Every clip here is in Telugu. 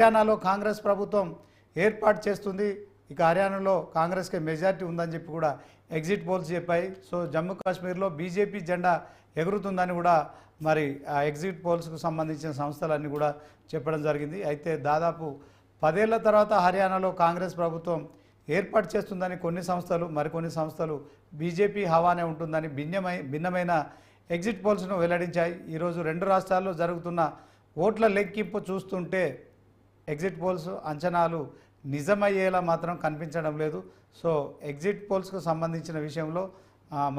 హర్యానాలో కాంగ్రెస్ ప్రభుత్వం ఏర్పాటు చేస్తుంది. ఇక హర్యానాలో కాంగ్రెస్కి మెజారిటీ ఉందని చెప్పి కూడా ఎగ్జిట్ పోల్స్ చెప్పాయి. సో జమ్మూ కాశ్మీర్లో బీజేపీ జెండా ఎగురుతుందని కూడా మరి ఆ ఎగ్జిట్ పోల్స్కు సంబంధించిన సంస్థలన్నీ కూడా చెప్పడం జరిగింది. అయితే దాదాపు 10 ఏళ్ల తర్వాత హర్యానాలో కాంగ్రెస్ ప్రభుత్వం ఏర్పాటు చేస్తుందని కొన్ని సంస్థలు, మరికొన్ని సంస్థలు బీజేపీ హవానే ఉంటుందని భిన్నమైన ఎగ్జిట్ పోల్స్ను వెల్లడించాయి. ఈరోజు 2 రాష్ట్రాల్లో జరుగుతున్న ఓట్ల లెక్కింపు చూస్తుంటే ఎగ్జిట్ పోల్స్ అంచనాలు నిజమయ్యేలా మాత్రం కనిపించడం లేదు. సో ఎగ్జిట్ పోల్స్కు సంబంధించిన విషయంలో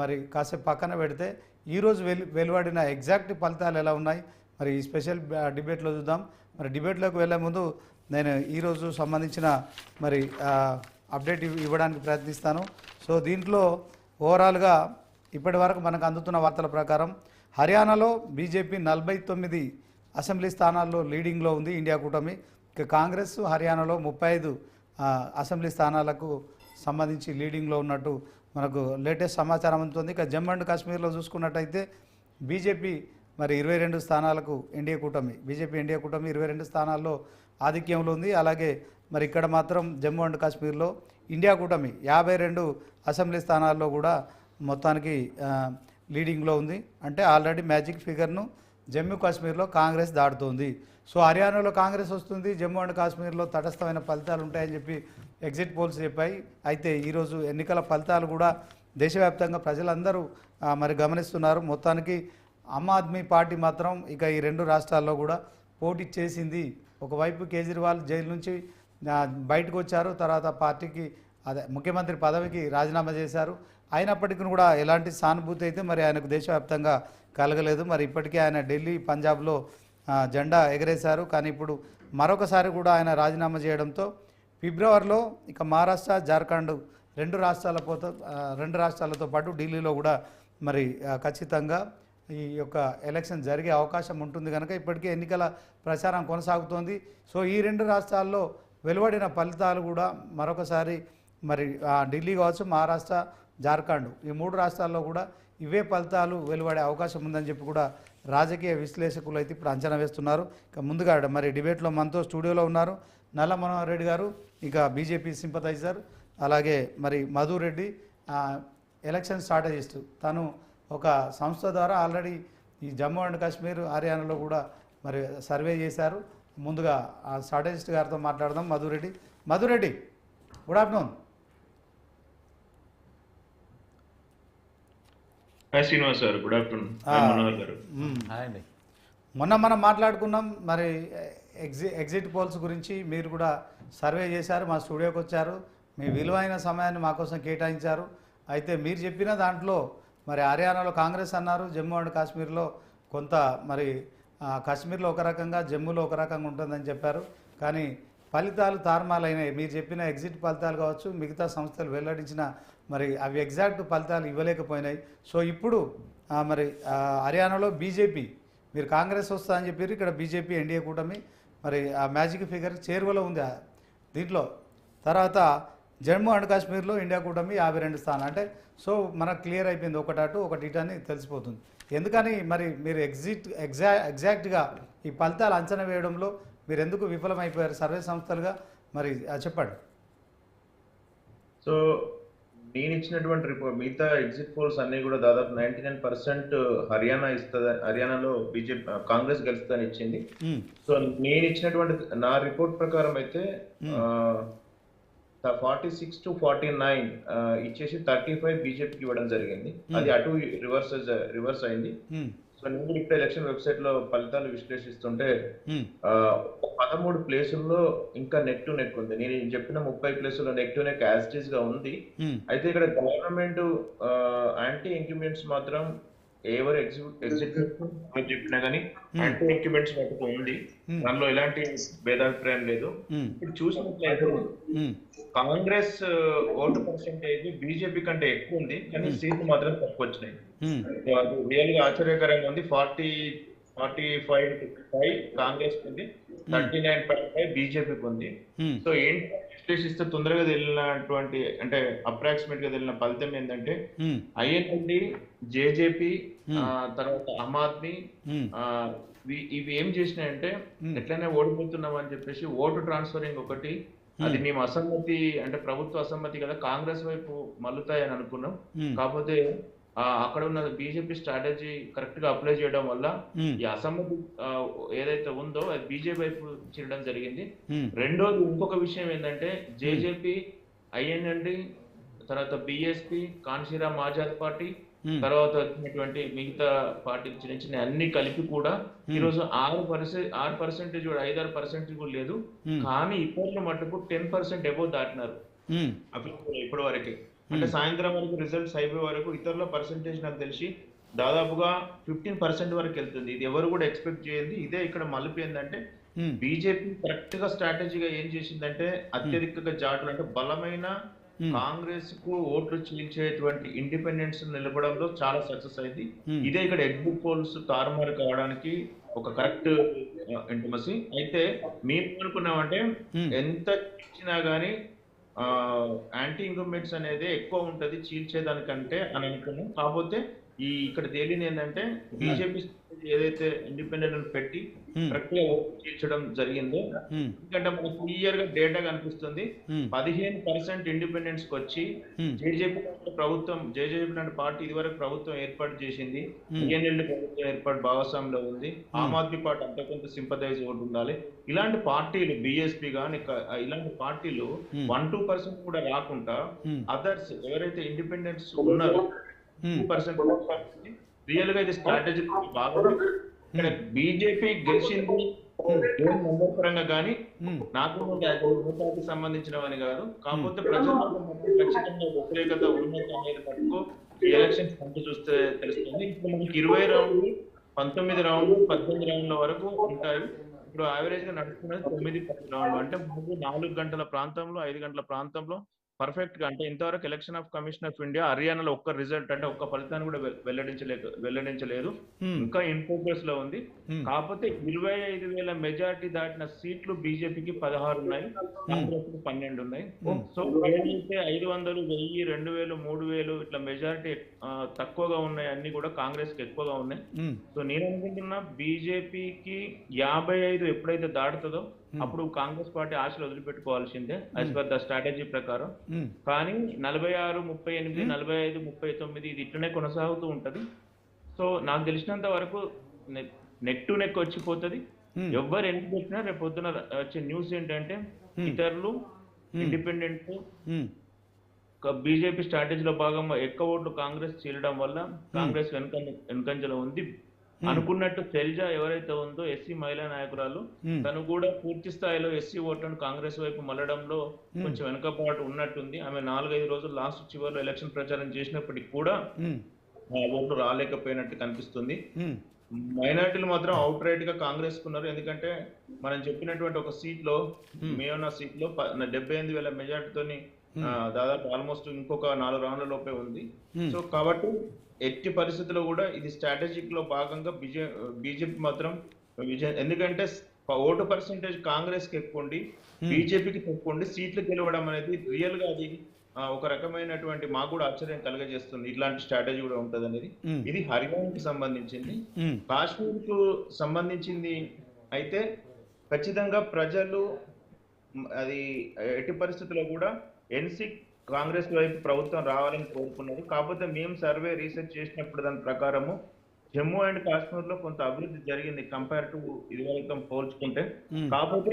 మరి కాసేపు పక్కన పెడితే ఈరోజు వెలువడిన ఎగ్జాక్ట్ ఫలితాలు ఎలా ఉన్నాయి మరి ఈ స్పెషల్ డిబేట్లో చూద్దాం. మరి డిబేట్లోకి వెళ్ళే ముందు నేను ఈరోజు సంబంధించిన మరి అప్డేట్ ఇవ్వడానికి ప్రయత్నిస్తాను. సో దీంట్లో ఓవరాల్గా ఇప్పటి వరకు మనకు అందుతున్న వార్తల ప్రకారం హర్యానాలో బీజేపీ 49 అసెంబ్లీ స్థానాల్లో లీడింగ్లో ఉంది ఇండియా కూటమి. ఇక కాంగ్రెస్ హర్యానాలో 35 అసెంబ్లీ స్థానాలకు సంబంధించి లీడింగ్లో ఉన్నట్టు మనకు లేటెస్ట్ సమాచారం అందుతుంది. ఇక జమ్మూ అండ్ కాశ్మీర్లో చూసుకున్నట్టయితే బీజేపీ మరి 22 స్థానాలకు బీజేపీ ఇండియా కూటమి 22 స్థానాల్లో ఆధిక్యంలో ఉంది. అలాగే మరి ఇక్కడ మాత్రం జమ్మూ అండ్ కాశ్మీర్లో ఇండియా కూటమి 52 అసెంబ్లీ స్థానాల్లో కూడా మొత్తానికి లీడింగ్లో ఉంది. అంటే ఆల్రెడీ మ్యాజిక్ ఫిగర్ను జమ్మూ కాశ్మీర్లో కాంగ్రెస్ దాటుతుంది. సో హర్యానాలో కాంగ్రెస్ వస్తుంది, జమ్మూ అండ్ కాశ్మీర్లో తటస్థమైన ఫలితాలు ఉంటాయని చెప్పి ఎగ్జిట్ పోల్స్ చెప్పాయి. అయితే ఈరోజు ఎన్నికల ఫలితాలు కూడా దేశవ్యాప్తంగా ప్రజలందరూ మరి గమనిస్తున్నారు. మొత్తానికి ఆమ్ ఆద్మీ పార్టీ మాత్రం ఇక ఈ 2 రాష్ట్రాల్లో కూడా పోటీ చేసింది. ఒకవైపు కేజ్రీవాల్ జైలు నుంచి బయటకు వచ్చారు, తర్వాత పార్టీకి ముఖ్యమంత్రి పదవికి రాజీనామా చేశారు. అయినప్పటికీ కూడా ఎలాంటి సానుభూతి అయితే మరి ఆయనకు దేశవ్యాప్తంగా కలగలేదు. మరి ఇప్పటికే ఆయన ఢిల్లీ, పంజాబ్లో జెండా ఎగరేశారు. కానీ ఇప్పుడు మరొకసారి కూడా ఆయన రాజీనామా చేయడంతో ఫిబ్రవరిలో ఇక మహారాష్ట్ర, జార్ఖండ్ 2 రాష్ట్రాలతో పాటు ఢిల్లీలో కూడా మరి ఖచ్చితంగా ఈ యొక్క ఎలక్షన్ జరిగే అవకాశం ఉంటుంది కనుక ఇప్పటికే ఎన్నికల ప్రచారం కొనసాగుతోంది. సో ఈ 2 రాష్ట్రాల్లో వెలువడిన ఫలితాలు కూడా మరొకసారి మరి ఢిల్లీ కావచ్చు, మహారాష్ట్ర, జార్ఖండ్ ఈ 3 రాష్ట్రాల్లో కూడా ఇవే ఫలితాలు వెలువడే అవకాశం ఉందని చెప్పి కూడా రాజకీయ విశ్లేషకులు అయితే ఇప్పుడు అంచనా వేస్తున్నారు. ఇక ముందుగా మరి డిబేట్లో మనతో స్టూడియోలో ఉన్నారు నల్ల మనోహర్ రెడ్డి గారు, ఇక బీజేపీ సింపథైజర్, అలాగే మరి మధు రెడ్డి ఎలక్షన్ స్ట్రాటజిస్ట్. తను ఒక సంస్థ ద్వారా ఆల్రెడీ ఈ జమ్మూ అండ్ కాశ్మీర్, హర్యానాలో కూడా మరి సర్వే చేశారు. ముందుగా ఆ స్ట్రాటజిస్ట్ గారితో మాట్లాడదాం. Madhu Reddy good afternoon. శ్రీనివాస్ గారు గుడ్ ఆఫ్టర్నూన్. మొన్న మనం మాట్లాడుకున్నాం మరి ఎగ్జిట్ పోల్స్ గురించి. మీరు కూడా సర్వే చేశారు, మా స్టూడియోకి వచ్చారు, మీ విలువైన సమయాన్ని మా కోసం కేటాయించారు. అయితే మీరు చెప్పిన దాంట్లో మరి హర్యానాలో కాంగ్రెస్ అన్నారు, జమ్మూ అండ్ కాశ్మీర్లో కొంత మరి కాశ్మీర్లో ఒక రకంగా, జమ్మూలో ఒక రకంగా ఉంటుందని చెప్పారు. కానీ ఫలితాలు తారుమాలైనాయి. మీరు చెప్పిన ఎగ్జిట్ ఫలితాలు కావచ్చు, మిగతా సంస్థలు వెల్లడించిన మరి అవి ఎగ్జాక్ట్ ఫలితాలు ఇవ్వలేకపోయినాయి. సో ఇప్పుడు మరి హర్యానాలో బీజేపీ, మీరు కాంగ్రెస్ వస్తా అని చెప్పారు, ఇక్కడ బీజేపీ ఎన్డీఏ కూటమి మరి ఆ మ్యాజిక్ ఫిగర్ చేరువలో ఉంది దీంట్లో. తర్వాత జమ్మూ అండ్ కాశ్మీర్లో ఇండియా కూటమి 52 స్థానాలు. అంటే సో మనకు క్లియర్ అయిపోయింది, ఒకటి ఇటు అని తెలిసిపోతుంది. ఎందుకని మరి మీరు ఎగ్జాక్ట్గా ఈ ఫలితాలు అంచనా వేయడంలో మీరు ఎందుకు విఫలమైపోయారు సర్వే సంస్థలుగా, మరి చెప్పండి. సో నేను ఇచ్చినటువంటి రిపోర్ట్ మిగతా ఎగ్జిట్ పోల్స్ అన్ని కూడా దాదాపు 99% హర్యానాలో బీజేపీ కాంగ్రెస్ గెలుస్తుందని ఇచ్చింది. సో నేను ఇచ్చినటువంటి నా రిపోర్ట్ ప్రకారం అయితే 46 to 49 ఇచ్చేసి 35 బీజేపీకి ఇవ్వడం జరిగింది. అది అటు రివర్స్ అయింది. సో నేను ఇప్పుడు ఎలక్షన్ వెబ్సైట్ లో ఫలితాలు విశ్లేషిస్తుంటే 13 ప్లేసుల్లో ఇంకా నెక్ టు నెక్ ఉంది. నేను చెప్పిన 30 ప్లేసుల్లో neck to neck as it is గా ఉంది. అయితే ఇక్కడ గవర్నమెంట్ యాంటీ ఇంక్యుమెంట్స్ మాత్రం ఎవరు ఎగ్జిట్ చెప్పినా కానీ యాంటీ ఇంక్యుమెంట్స్ మటుకు ఉంది. దానిలో ఎలాంటి భేదాభిప్రాయం లేదు. ఇప్పుడు చూసినట్లయితే కాంగ్రెస్ ఓటు పర్సెంటేజ్ బీజేపీ కంటే ఎక్కువ ఉంది, కానీ సీట్లు మాత్రం తక్కువ వచ్చినాయి. అది రియల్ గా ఆశ్చర్యకరంగా ఉంది. 45 కాంగ్రెస్ ఉంది, 39.5 బీజేపీకి ఉంది. సో ఏంటి విశ్లేషిస్తే తొందరగా తెలియనటువంటి అంటే అప్రాక్సిమేట్ గా తెలిసిన ఫలితం ఏంటంటే ఐఎన్ఎల్డి, జేజేపీ, తర్వాత ఆమ్ ఆద్మీ, ఇవి ఏం చేసినాయంటే ఎట్లయినా ఓడిపోతున్నాం అని చెప్పేసి ఓటు ట్రాన్స్ఫరింగ్ ఒకటి, అది మేము అసమ్మతి అంటే ప్రభుత్వ అసమ్మతి కదా కాంగ్రెస్ వైపు మల్లుతాయి అని అనుకున్నాం. కాకపోతే అక్కడ ఉన్న బీజేపీ స్ట్రాటజీ కరెక్ట్ గా అప్లై చేయడం వల్ల ఈ అసమ్మతి ఏదైతే ఉందో అది బీజేపీ వైపు చేయడం జరిగింది. రెండోది ఇంకొక విషయం ఏంటంటే జేజేపీ, ఐఎన్ఎల్డి, తర్వాత బిఎస్పి, కాన్షీరామ్ ఆజాద్ పార్టీ, తర్వాత వచ్చినటువంటి మిగతా పార్టీ చిన్న చిన్న అన్ని కలిపి కూడా ఈరోజు 6% కూడా 5-6% కూడా లేదు. కానీ ఇప్పట్లో మటుకు 10% అబోవ్ దాటినారు ఇప్పటి వరకు. అంటే సాయంత్రం వరకు రిజల్ట్స్ అయిపోయే వరకు ఇతరుల పర్సెంటేజ్ నాకు తెలిసి దాదాపుగా 15% వరకు వెళ్తుంది. ఇది ఎవరు కూడా ఎక్స్పెక్ట్ చేయండి. ఇదే ఇక్కడ మలుపు ఏంటంటే బీజేపీ కరెక్ట్ గా స్ట్రాటజీగా ఏం చేసిందంటే అత్యధికంగా జాటులు అంటే బలమైన కాంగ్రెస్ కు ఓట్లు చీల్చేటువంటి ఇండిపెండెన్స్ నిలపడంలో చాలా సక్సెస్ అయింది. ఇదే ఇక్కడ ఎగ్జిట్ పోల్స్ తారుమారు కావడానికి ఒక కరెక్ట్ ఇంటిమసీ. అయితే మేము అనుకున్నామంటే ఎంత ఇచ్చినా గానీ యాంటీ ఇంకంబెంట్స్ అనేది ఎక్కువ ఉంటది చీల్చేదానికంటే అని అనుకున్నాం. కాకపోతే ఇక్కడ తేలింది ఏంటంటే బీజేపీ ఏదైతే ఇండిపెండెంట్ పెట్టి కరెక్ట్ గా ఓటు చీల్చడం జరిగిందో, ఎందుకంటే మనకు క్లియర్ గా డేటా కనిపిస్తుంది. 15% ఇండిపెండెన్స్ కి వచ్చి జేజేపీ లాంటి పార్టీ ఇదివరకు ప్రభుత్వం ఏర్పాటు చేసింది, ఐఎన్ఎల్డి ప్రభుత్వం ఏర్పాటు భాగస్వామ్యంలో ఉంది, ఆమ్ ఆద్మీ పార్టీ అంత కొంత సింపథైజ్ ఓటు ఉండాలి. ఇలాంటి పార్టీలు బిఎస్పీ గాని ఇలాంటి పార్టీలు 1-2% కూడా రాకుండా అదర్స్ ఎవరైతే ఇండిపెండెన్స్ ఉన్నారో 2% రియల్ గా ఇది స్ట్రాటజీ బాగా ఇక్కడ బీజేపీ గెలిచింది నంబర్ పరంగా కానీ నాకు ఓటాకి సంబంధించినవని కాదు. కాకపోతే ప్రజల్లో ఖచ్చితంగా వ్యతిరేకత ఉన్నది అనేది మటుకు ఈ ఎలక్షన్స్ కంటే చూస్తే తెలుస్తుంది. ఇప్పుడు మనకి 20 రౌండ్లు, 19 రౌండ్లు, 18 రౌండ్ల వరకు ఉంటాయి. ఇప్పుడు యావరేజ్ గా నడుస్తున్నది 9-10 రౌండ్లు. అంటే మనకు 4 గంటల ప్రాంతంలో 5 గంటల ప్రాంతంలో పర్ఫెక్ట్ గా అంటే ఇంతవరకు election of commission of India హర్యానాలో ఒక్క రిజల్ట్ అంటే ఒక్క ఫలితాన్ని కూడా వెల్లడించలేదు. ఇంకా ఇన్ ప్రోగ్రెస్ లో ఉంది. కాకపోతే 25,000 మెజారిటీ దాటిన సీట్లు బీజేపీకి 16 ఉన్నాయి, కాంగ్రెస్ కి 12 ఉన్నాయి. సో ఏదైతే 500, 1000, 2000, 3000 ఇట్లా మెజారిటీ తక్కువగా ఉన్నాయి అన్ని కూడా కాంగ్రెస్ కి ఎక్కువగా ఉన్నాయి. సో నేను అనుకుంటున్నా బీజేపీకి 55 ఎప్పుడైతే దాటుతుందో అప్పుడు కాంగ్రెస్ పార్టీ ఆశలు వదిలిపెట్టుకోవాల్సిందే యాజ్ పర్ ద స్ట్రాటజీ ప్రకారం. కానీ 46, 38, 45, 39 ఇది ఇట్లనే కొనసాగుతూ ఉంటది. సో నాకు తెలిసినంత వరకు నెక్ టు నెక్ వచ్చిపోతుంది. ఎవరు ఎన్ని పెట్టినా రేపు పొద్దున వచ్చే న్యూస్ ఏంటంటే ఇతరులు ఇండిపెండెంట్ బీజేపీ స్ట్రాటజీలో భాగంగా ఎక్కువ ఓట్లు కాంగ్రెస్ చీలడం వల్ల కాంగ్రెస్ వెనుకంజలో ఉంది అనుకున్నట్టు. శైలజ ఎవరైతే ఉందో ఎస్సీ మహిళా నాయకురాలు, తను కూడా పూర్తి స్థాయిలో ఎస్సీ ఓట్లను కాంగ్రెస్ వైపు మళ్ళడంలో కొంచెం వెనుకబాటు ఉన్నట్టుంది. ఆమె 4-5 రోజులు లాస్ట్ చివరిలో ఎలక్షన్ ప్రచారం చేసినప్పటికీ కూడా ఆ ఓట్లు రాలేకపోయినట్టు కనిపిస్తుంది. మైనార్టీలు మాత్రం అవుట్ రైట్ గా కాంగ్రెస్ కున్నారు. ఎందుకంటే మనం చెప్పినటువంటి ఒక సీట్ లో మేయోనా సీట్ లో 78,000 మెజార్టీతోని దాదాపు ఆల్మోస్ట్ ఇంకొక 4 రౌండ్ల లోపే ఉంది. సో కాబట్టి ఎట్టి పరిస్థితుల్లో కూడా ఇది స్ట్రాటజిక్ లో భాగంగా బీజేపీ మాత్రం విజయం. ఎందుకంటే ఓటు పర్సెంటేజ్ కాంగ్రెస్ కి ఎక్కువ ఉండి బీజేపీకి ఎక్కువ ఉండి సీట్లు గెలవడం అనేది రియల్ గా అది ఒక రకమైనటువంటి మాకు కూడా ఆశ్చర్యం కలగజేస్తుంది. ఇట్లాంటి స్ట్రాటజీ కూడా ఉంటది అనేది. ఇది హర్యానాకి సంబంధించింది. కాశ్మీర్ కు సంబంధించింది అయితే ఖచ్చితంగా ప్రజలు అది ఎట్టి పరిస్థితుల్లో కూడా ఎన్సీ కాంగ్రెస్ వైపు ప్రభుత్వం రావాలని కోరుకున్నారు. కాకపోతే మేము సర్వే రీసెర్చ్ చేసినప్పుడు దాని ప్రకారము జమ్మూ అండ్ కాశ్మీర్ లో కొంత అభివృద్ధి జరిగింది కంపేర్ టు ఇదివరకు పోల్చుకుంటే. కాకపోతే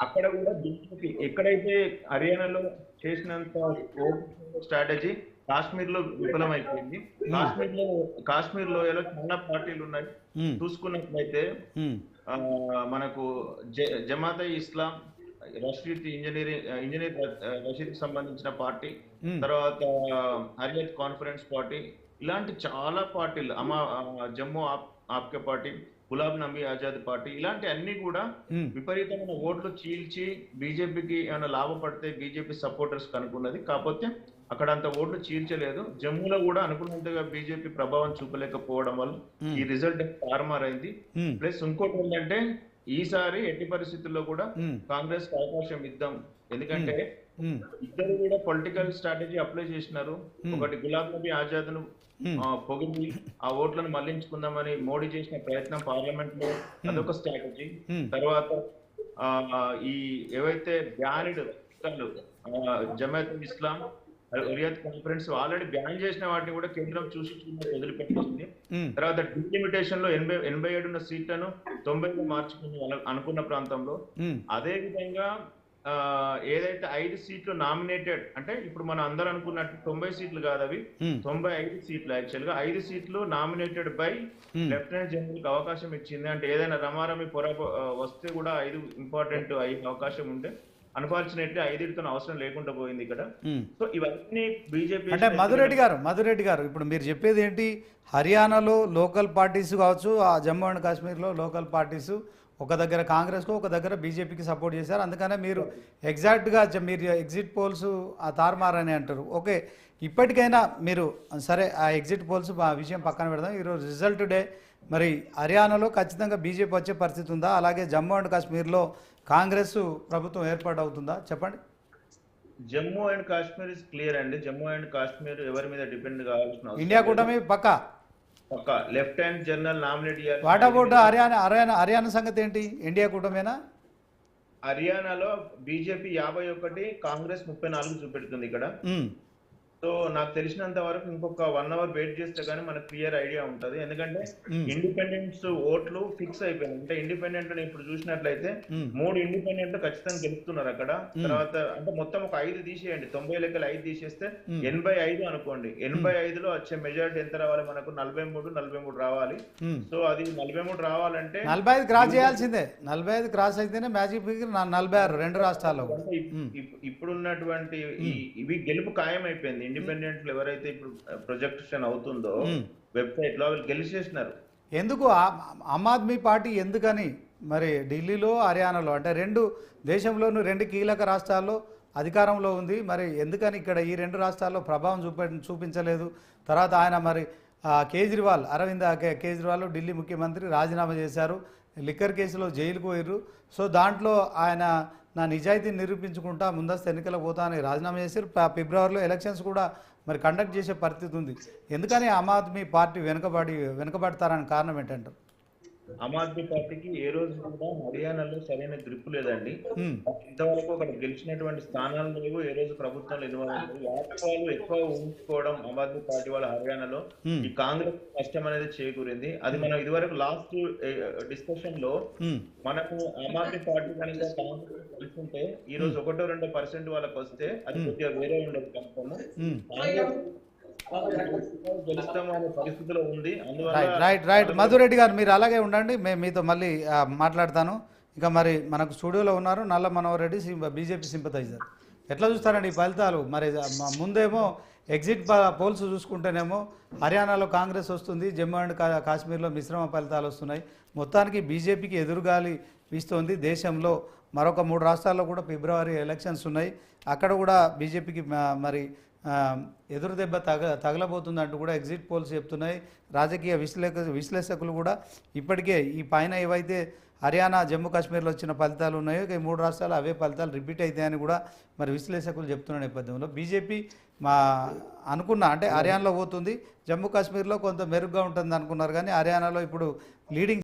అక్కడ కూడా బీజేపీ ఎక్కడైతే హర్యానాలో చేసినంత స్ట్రాటజీ కాశ్మీర్ లో విఫలమైపోయింది. కాశ్మీర్ లోయలో చాలా పార్టీలు ఉన్నాయి. చూసుకున్నట్లయితే మనకు జమాతే ఇస్లాం, ఇంజనీర్ రషీద్ కి సంబంధించిన పార్టీ, తర్వాత హరియత్ కాన్ఫరెన్స్ పార్టీ, ఇలాంటి చాలా పార్టీలు, జమ్మూ ఆప్కే పార్టీ, గులాబ్ నబీ ఆజాద్ పార్టీ, ఇలాంటి అన్ని కూడా విపరీతమైన ఓట్లు చీల్చి బీజేపీకి ఏమైనా లాభపడితే బీజేపీ సపోర్టర్స్ కనుక్కున్నది. కాకపోతే అక్కడ అంత ఓట్లు చీల్చలేదు. జమ్మూలో కూడా అనుకున్నంతగా బీజేపీ ప్రభావం చూపలేకపోవడం వల్ల ఈ రిజల్ట్ తారుమారైంది. ప్లస్ ఇంకోటి ఏంటంటే ఈసారి ఎట్టి పరిస్థితుల్లో కూడా కాంగ్రెస్ కి అవకాశం ఇద్దాం. ఎందుకంటే ఇద్దరు కూడా పొలిటికల్ స్ట్రాటజీ అప్లై చేసినారు. ఒకటి గులాం నబీ ఆజాద్ ను పొగిడి ఆ ఓట్లను మళ్లించుకుందామని మోడీ చేసిన ప్రయత్నం పార్లమెంట్ లో, అదొక స్ట్రాటజీ. తర్వాత ఈ ఏవైతే బ్యాన్డ్ జమాత్ ఇస్లాం, హురియత్ కాన్ఫరెన్స్ ఆల్రెడీ బ్యాన్ చేసిన వాటిని కూడా కేంద్రం చూసి వదిలిపెట్టేసింది. తర్వాత డిలిమిటేషన్ లో 87 ఉన్న సీట్లను 90 మార్చుకుని అనుకున్న ప్రాంతంలో. అదే విధంగా ఏదైతే 5 సీట్లు నామినేటెడ్, అంటే ఇప్పుడు మనం అందరూ అనుకున్నట్టు 90 సీట్లు కాదు, అవి 95 సీట్లు. యాక్చువల్ గా 5 సీట్లు నామినేటెడ్ బై లెఫ్టినెంట్ జనరల్ కి అవకాశం ఇచ్చింది. అంటే ఏదైనా రమారమి వస్తే కూడా 5 ఇంపార్టెంట్ అయ్యే అవకాశం ఉంటే, అన్ఫార్చునేట్లీ 5తో అవసరం లేకుండా పోయింది ఇక్కడ. సో ఇవన్నీ బీజేపీ. అంటే మధురెడ్డి గారు ఇప్పుడు మీరు చెప్పేది ఏంటి? హర్యానాలో లోకల్ పార్టీస్ కావచ్చు, ఆ జమ్మూ అండ్ కాశ్మీర్లో లోకల్ పార్టీస్ ఒక దగ్గర కాంగ్రెస్కు, ఒక దగ్గర బీజేపీకి సపోర్ట్ చేశారు. అందుకనే మీరు ఎగ్జాక్ట్గా మీరు ఎగ్జిట్ పోల్స్ ఆ తారుమారని అంటారు. ఓకే, ఇప్పటికైనా మీరు సరే ఆ ఎగ్జిట్ పోల్స్ ఆ విషయం పక్కన పెడదాం. ఈరోజు రిజల్ట్ డే, మరి హర్యానాలో ఖచ్చితంగా బీజేపీ వచ్చే పరిస్థితి ఉందా? అలాగే జమ్మూ అండ్ కాశ్మీర్లో కాంగ్రెస్ ప్రభుత్వం ఏర్పాటు అవుతుందా? చెప్పండి. Jammu and Kashmir is clear అండి. జమ్మూ అండ్ కాశ్మీర్ ఎవరి మీద డిపెండ్ కావాల్సిన ఇండియా కూటమి పక్కా లెఫ్టినెంట్ జనరల్ నామినేట్ చేయాలి. వాట్ అబౌట్ హర్యానా సంగతి ఏంటి? ఇండియా కూటమేనా? హర్యానాలో బీజేపీ 51, కాంగ్రెస్ 34 చూపెడుతుంది ఇక్కడ. సో నాకు తెలిసినంత వరకు ఇంకొక 1 అవర్ వెయిట్ చేస్తే గానీ మనకు క్లియర్ ఐడియా ఉంటది. ఎందుకంటే ఇండిపెండెంట్స్ ఓట్లు ఫిక్స్ అయిపోయింది. అంటే ఇండిపెండెంట్ ఇప్పుడు చూసినట్లయితే 3 ఇండిపెండెంట్ ఖచ్చితంగా గెలుస్తున్నారు అక్కడ. తర్వాత అంటే మొత్తం ఒక 5 తీసేయండి, 90 లెక్కలు 5 తీసేస్తే 85 అనుకోండి. 85లో వచ్చే మెజారిటీ ఎంత రావాలి మనకు? 43 రావాలి. సో అది 43 రావాలంటే 45 క్రాస్ చేయాల్సిందే. 45 క్రాస్ అయితేనే మ్యాజిక్ ఫిగర్ 46 రెండు రాష్ట్రాల్లో. ఇప్పుడున్నటువంటి ఇవి గెలుపు ఖాయం అయిపోయింది. ఇండిపెండెంట్లు ఎవరైతే ఇప్పుడు ప్రొజెక్షన్ అవుతుందో వెబ్సైట్ లో గెలిచేసినారు. ఎందుకు ఆమ్ ఆద్మీ పార్టీ ఎందుకని మరి ఢిల్లీలో, హర్యానాలో అంటే దేశంలోనూ 2 కీలక రాష్ట్రాల్లో అధికారంలో ఉంది, మరి ఎందుకని ఇక్కడ ఈ 2 రాష్ట్రాల్లో ప్రభావం చూపించలేదు? తర్వాత ఆయన మరి అరవింద్ కేజ్రీవాల్ ఢిల్లీ ముఖ్యమంత్రి రాజీనామా చేశారు, లిక్కర్ కేసులో జైలుకు పోయారు. సో దాంట్లో ఆయన నా నిజాయితీని నిరూపించుకుంటా ముందస్తు ఎన్నికలకు పోతానని రాజీనామా చేశారు. ఫిబ్రవరిలో ఎలక్షన్స్ కూడా మరి కండక్ట్ చేసే పరిస్థితి ఉంది. ఎందుకని ఆమ్ ఆద్మీ పార్టీ వెనుకబడతారని కారణం ఏంటంటారు? ఆమ్ ఆద్మీ పార్టీకి ఏ రోజు కూడా హర్యానాలో సరైన గ్రిప్ లేదండి. ఇంతవరకు అక్కడ గెలిచినటువంటి స్థానాలు లేవు, ఏ రోజు ప్రభుత్వంలో ఇన్వాల్వ్ వాస్తవాలు ఎక్కువ ఊహించుకోవడం ఆమ్ ఆద్మీ పార్టీ వాళ్ళ హర్యానాలో ఈ కాంగ్రెస్ కష్టం అనేది చేకూరింది. అది మనం ఇదివరకు లాస్ట్ డిస్కషన్ లో మనకు ఆమ్ ఆద్మీ పార్టీ కనుక కాంగ్రెస్ కలిసి ఈ రోజు 1-2% వాళ్ళకి వస్తే అది కొద్దిగా వేరే ఉండదు. కన్ఫర్మ్ పరిస్థితిలో ఉంది. రైట్ మధురెడ్డి గారు, మీరు అలాగే ఉండండి, మేము మీతో మళ్ళీ మాట్లాడతాను. ఇంకా మరి మనకు స్టూడియోలో ఉన్నారు నల్ల మనోహర్ రెడ్డి, బీజేపీ సింపథైజర్. ఎట్లా చూస్తారండి ఈ ఫలితాలు? మరి ముందేమో ఎగ్జిట్ పోల్స్ చూసుకుంటేనేమో హర్యానాలో కాంగ్రెస్ వస్తుంది, జమ్మూ అండ్ కాశ్మీర్లో మిశ్రమ ఫలితాలు వస్తున్నాయి. మొత్తానికి బీజేపీకి ఎదురుగాలి వీస్తోంది. దేశంలో మరొక 3 రాష్ట్రాల్లో కూడా ఫిబ్రవరి ఎలక్షన్స్ ఉన్నాయి, అక్కడ కూడా బీజేపీకి మరి ఎదురు దెబ్బ తగలబోతుందంటూ కూడా ఎగ్జిట్ పోల్స్ చెప్తున్నాయి. రాజకీయ విశ్లేషకులు కూడా ఇప్పటికే ఈ పైన ఏవైతే హర్యానా, జమ్మూ కాశ్మీర్లో వచ్చిన ఫలితాలు ఉన్నాయో ఈ 3 రాష్ట్రాలు అవే ఫలితాలు రిపీట్ అవుతాయని కూడా మరి విశ్లేషకులు చెప్తున్న నేపథ్యంలో బీజేపీ అంటే హర్యానాలో పోతుంది, జమ్మూ కాశ్మీర్లో కొంత మెరుగ్గా ఉంటుంది అనుకున్నారు, కానీ హర్యానాలో ఇప్పుడు లీడింగ్